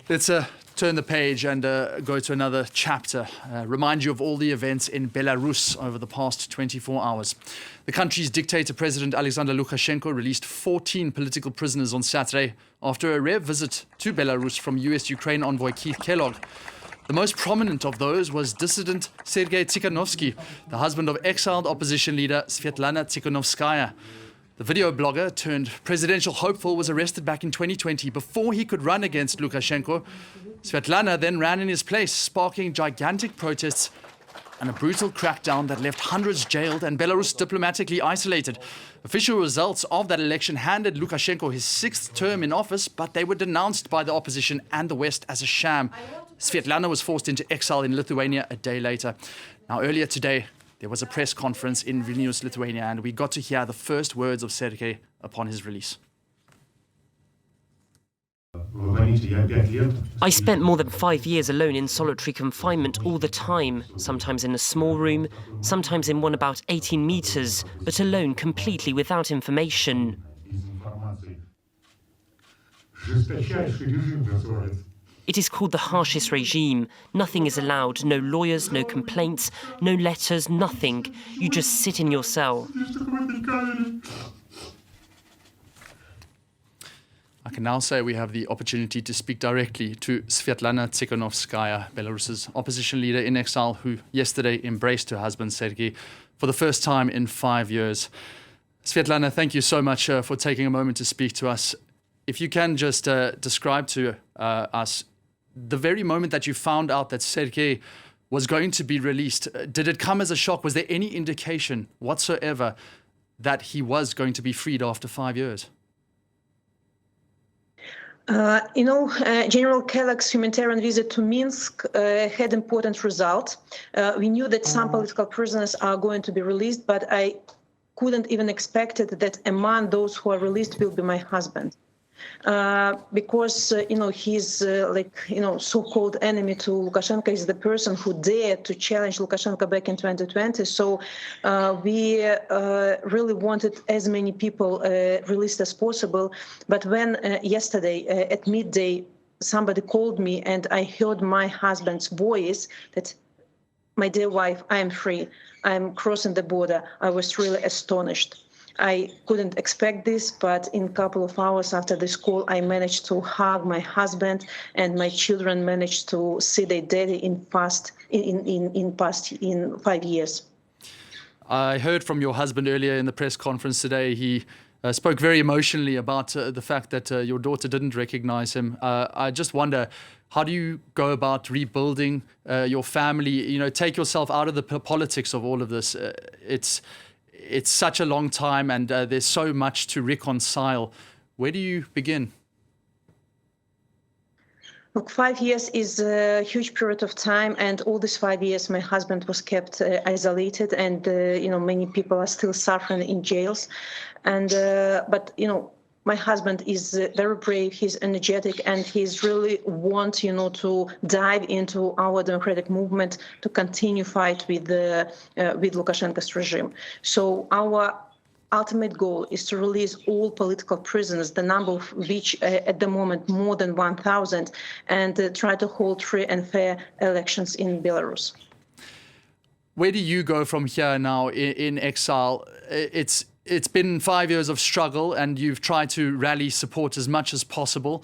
Let's turn the page and go to another chapter. Remind you of all the events in Belarus over the past 24 hours. The country's dictator, President Alexander Lukashenko, released 14 political prisoners on Saturday after a rare visit to Belarus from US-Ukraine envoy Keith Kellogg. The most prominent of those was dissident Sergei Tikhanovsky, the husband of exiled opposition leader Sviatlana Tsikhanouskaya. The video blogger turned presidential hopeful was arrested back in 2020 before he could run against Lukashenko. Sviatlana then ran in his place, sparking gigantic protests and a brutal crackdown that left hundreds jailed and Belarus diplomatically isolated. Official results of that election handed Lukashenko his 6th term in office, but they were denounced by the opposition and the West as a sham. Sviatlana was forced into exile in Lithuania a day later. Now, earlier today, there was a press conference in Vilnius, Lithuania, and we got to hear the first words of Sergei upon his release. I spent more than 5 years alone in solitary confinement all the time, sometimes in a small room, sometimes in one about 18 meters, but alone, completely without information. It is called the harshest regime. Nothing is allowed, no lawyers, no complaints, no letters, nothing. You just sit in your cell. I can now say we have the opportunity to speak directly to Sviatlana Tsikhanouskaya, Belarus's opposition leader in exile, who yesterday embraced her husband Sergei for the first time in 5 years. Sviatlana, thank you so much for taking a moment to speak to us. If you can just describe to us the very moment that you found out that Sergei was going to be released, did it come as a shock? Was there any indication whatsoever that he was going to be freed after 5 years? General Kellogg's humanitarian visit to Minsk had important results. We knew that some political prisoners are going to be released, but I couldn't even expect it that among those who are released will be my husband. Because, he's so-called enemy to Lukashenko is the person who dared to challenge Lukashenko back in 2020. So we really wanted as many people released as possible. But when yesterday at midday, somebody called me and I heard my husband's voice that, my dear wife, I am free. I'm crossing the border. I was really astonished. I couldn't expect this, but in a couple of hours after this call, I managed to hug my husband, and my children managed to see their daddy in 5 years. I heard from your husband earlier in the press conference today. He spoke very emotionally about the fact that your daughter didn't recognize him. I just wonder, how do you go about rebuilding your family? Take yourself out of the politics of all of this. It's such a long time and there's so much to reconcile. Where do you begin? Look, 5 years is a huge period of time, and all these 5 years my husband was kept isolated, and many people are still suffering in jails. And my husband is very brave, he's energetic, and he's really want, to dive into our democratic movement to continue fight with Lukashenko's regime. So our ultimate goal is to release all political prisoners, the number of which at the moment more than 1,000, and try to hold free and fair elections in Belarus. Where do you go from here now in exile? It's been 5 years of struggle and you've tried to rally support as much as possible.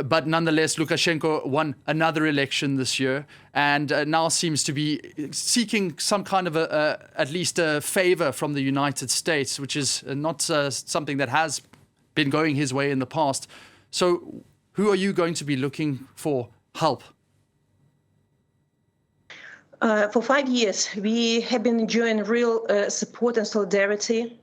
But nonetheless, Lukashenko won another election this year and now seems to be seeking some kind of at least a favor from the United States, which is not something that has been going his way in the past. So who are you going to be looking for help? For 5 years, we have been enjoying real support and solidarity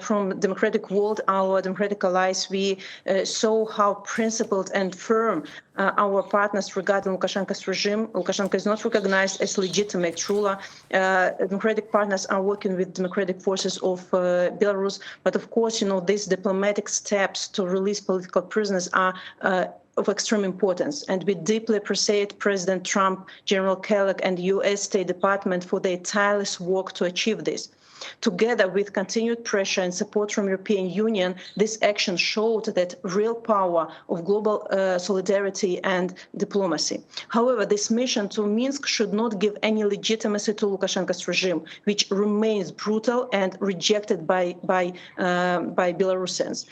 from the democratic world, our democratic allies. We saw how principled and firm our partners regarding Lukashenko's regime. Lukashenko is not recognized as legitimate ruler. Democratic partners are working with democratic forces of Belarus. But of course, these diplomatic steps to release political prisoners are of extreme importance, and we deeply appreciate President Trump, General Kellogg, and U.S. State Department for their tireless work to achieve this. Together with continued pressure and support from European Union, this action showed that real power of global solidarity and diplomacy. However, this mission to Minsk should not give any legitimacy to Lukashenko's regime, which remains brutal and rejected by Belarusians.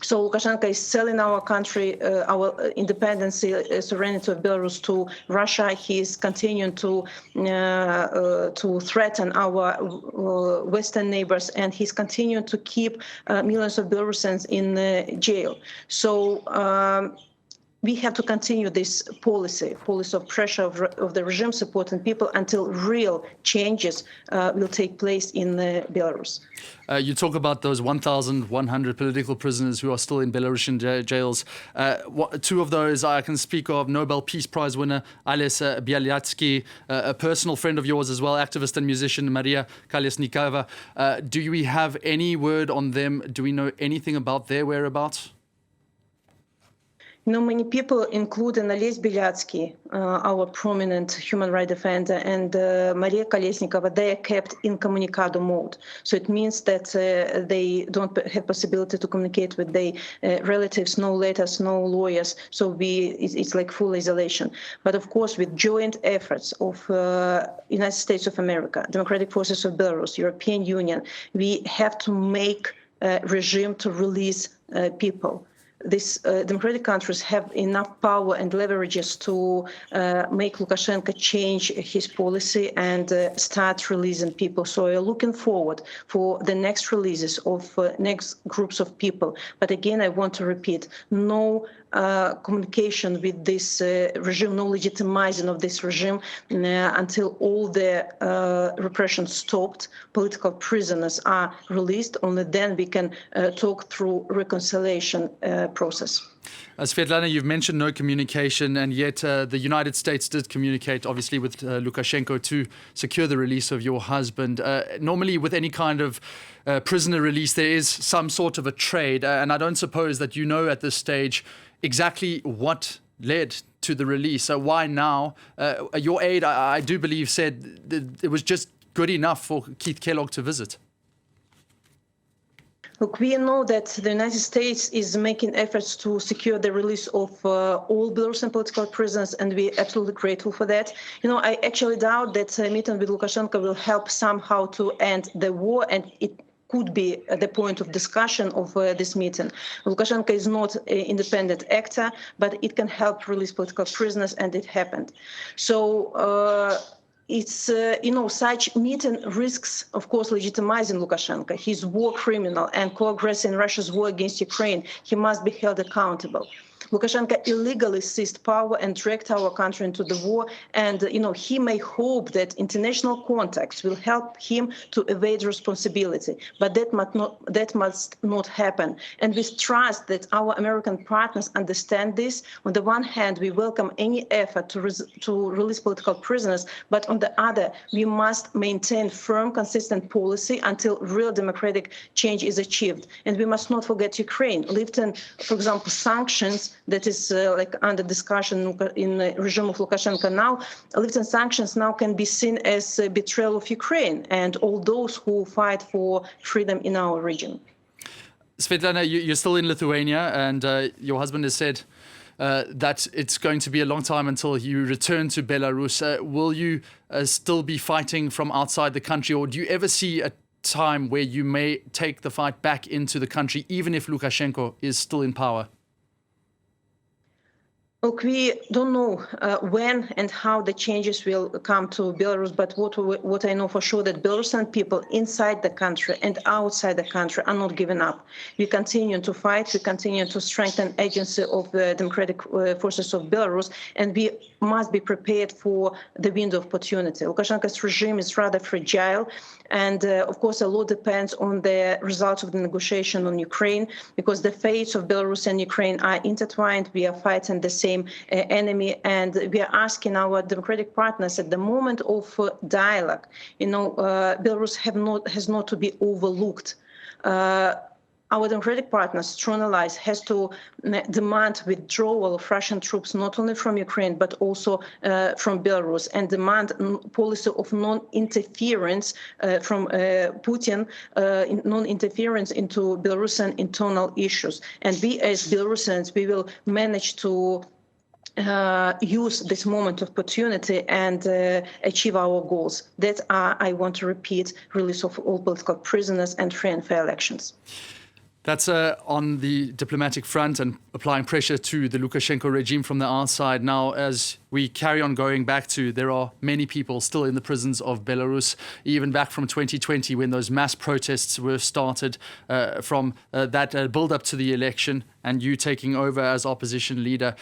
So Lukashenko is selling our country, our independence, sovereignty of Belarus to Russia. He is continuing to threaten our Western neighbors, and he's continuing to keep millions of Belarusians in jail. So we have to continue this policy of pressure of the regime supporting people until real changes will take place in Belarus. You talk about those 1,100 political prisoners who are still in Belarusian jails. Two of those I can speak of: Nobel Peace Prize winner Ales Bialyatsky, a personal friend of yours as well, activist and musician Maria Kolesnikova. Do we have any word on them? Do we know anything about their whereabouts? Many people, including Ales Bialyatsky, our prominent human rights defender, and Maria Kolesnikova, they are kept incommunicado mode. So it means that they don't have possibility to communicate with their relatives, no letters, no lawyers. So it's like full isolation. But of course, with joint efforts of United States of America, Democratic Forces of Belarus, European Union, we have to make a regime to release people. These democratic countries have enough power and leverages to make Lukashenko change his policy and start releasing people. So we're looking forward for the next releases of next groups of people. But again, I want to repeat, no communication with this regime, no legitimizing of this regime until all the repression stopped, political prisoners are released. Only then we can talk through reconciliation process. Sviatlana, you've mentioned no communication, and yet the United States did communicate, obviously, with Lukashenko to secure the release of your husband. Normally, with any kind of prisoner release, there is some sort of a trade, and I don't suppose that you know at this stage exactly what led to the release. So why now? Your aide, I do believe, said that it was just good enough for Keith Kellogg to visit. Look, we know that the United States is making efforts to secure the release of all Belarusian political prisoners, and we're absolutely grateful for that. I actually doubt that a meeting with Lukashenko will help somehow to end the war, and it could be the point of discussion of this meeting. Lukashenko is not an independent actor, but it can help release political prisoners, and it happened. So it's, such meeting risks, of course, legitimizing Lukashenko. He's a war criminal and co-aggressor in Russia's war against Ukraine. He must be held accountable. Lukashenko illegally seized power and dragged our country into the war. And, he may hope that international contacts will help him to evade responsibility. But that must not happen. And we trust that our American partners understand this. On the one hand, we welcome any effort to release political prisoners. But on the other, we must maintain firm, consistent policy until real democratic change is achieved. And we must not forget Ukraine. Lifting, for example, sanctions that is under discussion in the regime of Lukashenko now, lifting sanctions now can be seen as a betrayal of Ukraine and all those who fight for freedom in our region. Sviatlana, you're still in Lithuania, and your husband has said that it's going to be a long time until you return to Belarus. Will you still be fighting from outside the country, or do you ever see a time where you may take the fight back into the country, even if Lukashenko is still in power? Look, we don't know when and how the changes will come to Belarus, but what I know for sure that Belarusian people inside the country and outside the country are not giving up. We continue to fight, we continue to strengthen agency of the Democratic Forces of Belarus, and we must be prepared for the window of opportunity. Lukashenko's regime is rather fragile, and of course a lot depends on the results of the negotiation on Ukraine, because the fates of Belarus and Ukraine are intertwined. We are fighting the same enemy, and we are asking our democratic partners at the moment of dialogue. Belarus has not to be overlooked. our democratic partners, strong allies, has to demand withdrawal of Russian troops not only from Ukraine but also from Belarus, and demand policy of non-interference from Putin, non-interference into Belarusian internal issues. And we, as Belarusians, we will manage to use this moment of opportunity and achieve our goals. That are, I want to repeat, release of all political prisoners and free and fair elections. That's on the diplomatic front and applying pressure to the Lukashenko regime from the outside. Now, as we carry on going back to, there are many people still in the prisons of Belarus, even back from 2020 when those mass protests were started from that build-up to the election and you taking over as opposition leader.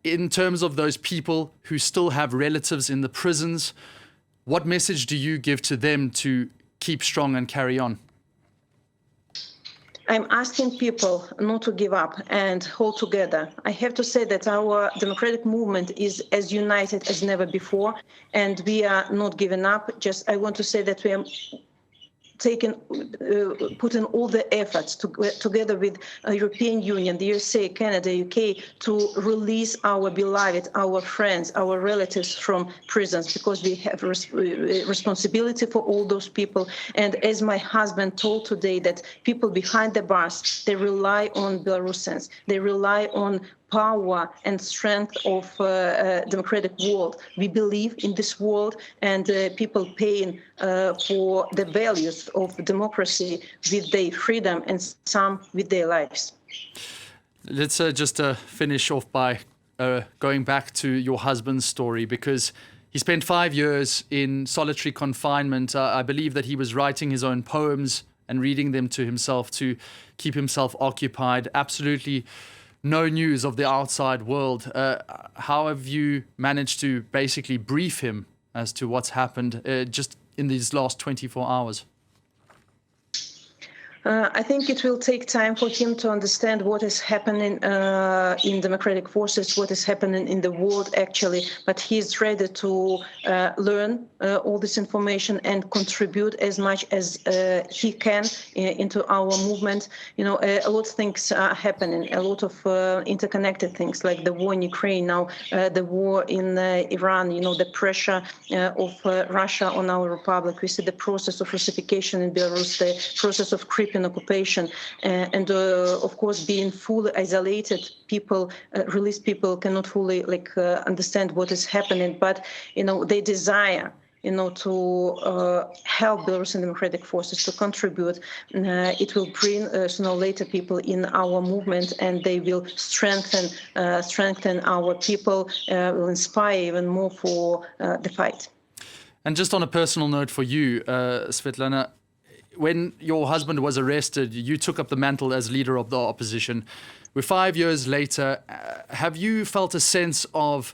In terms of those people who still have relatives in the prisons, what message do you give to them to keep strong and carry on? I'm asking people not to give up and hold together. I have to say that our democratic movement is as united as never before, and we are not giving up. Just I want to say that we are putting all the efforts together with European Union, the USA, Canada, UK, to release our beloved, our friends, our relatives from prisons, because we have responsibility for all those people. And as my husband told today, that people behind the bars, they rely on Belarusians, they rely on power and strength of democratic world. We believe in this world, and people paying for the values of democracy with their freedom and some with their lives. Let's just finish off by going back to your husband's story, because he spent 5 years in solitary confinement. I believe that he was writing his own poems and reading them to himself to keep himself occupied. Absolutely no news of the outside world. How have you managed to basically brief him as to what's happened just in these last 24 hours? I think it will take time for him to understand what is happening in democratic forces, what is happening in the world actually, but he's ready to learn all this information and contribute as much as he can into our movement. You know, a lot of things are happening, a lot of interconnected things, like the war in Ukraine, now the war in Iran, you know, the pressure of Russia on our republic. We see the process of Russification in Belarus, the process of creeping occupation, and of course, being fully isolated, people, released people cannot fully understand what is happening. But you know, they desire, you know, to help Belarusian democratic forces to contribute. It will bring sooner or later people in our movement, and they will strengthen our people, will inspire even more for the fight. And just on a personal note for you, Sviatlana, when your husband was arrested, you took up the mantle as leader of the opposition. We're 5 years later. Have you felt a sense of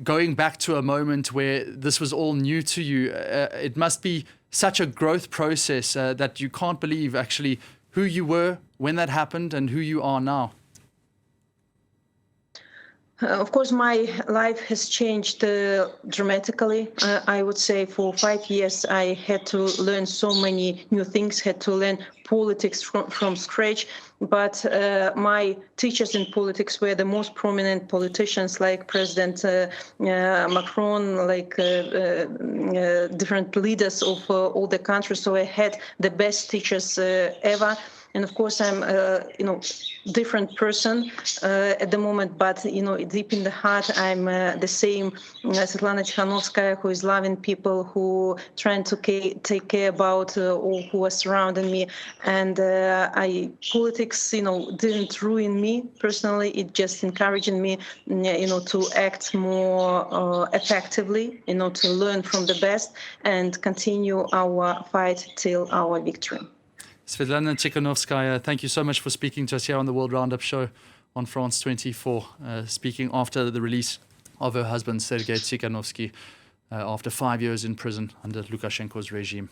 going back to a moment where this was all new to you? It must be such a growth process that you can't believe actually who you were when that happened and who you are now. Of course, my life has changed dramatically. I would say for 5 years, I had to learn so many new things, had to learn politics from scratch. But my teachers in politics were the most prominent politicians, like President Macron, like different leaders of all the countries. So I had the best teachers ever. And of course, I'm, different person at the moment, but, deep in the heart, I'm the same Sviatlana Tsikhanouskaya, who is loving people, who trying to take care about all who are surrounding me. And politics, didn't ruin me personally. It just encouraging me, to act more effectively, to learn from the best and continue our fight till our victory. Sviatlana Tsikhanouskaya, thank you so much for speaking to us here on the World Roundup show on France 24, speaking after the release of her husband, Sergei Tikhanovsky, after 5 years in prison under Lukashenko's regime.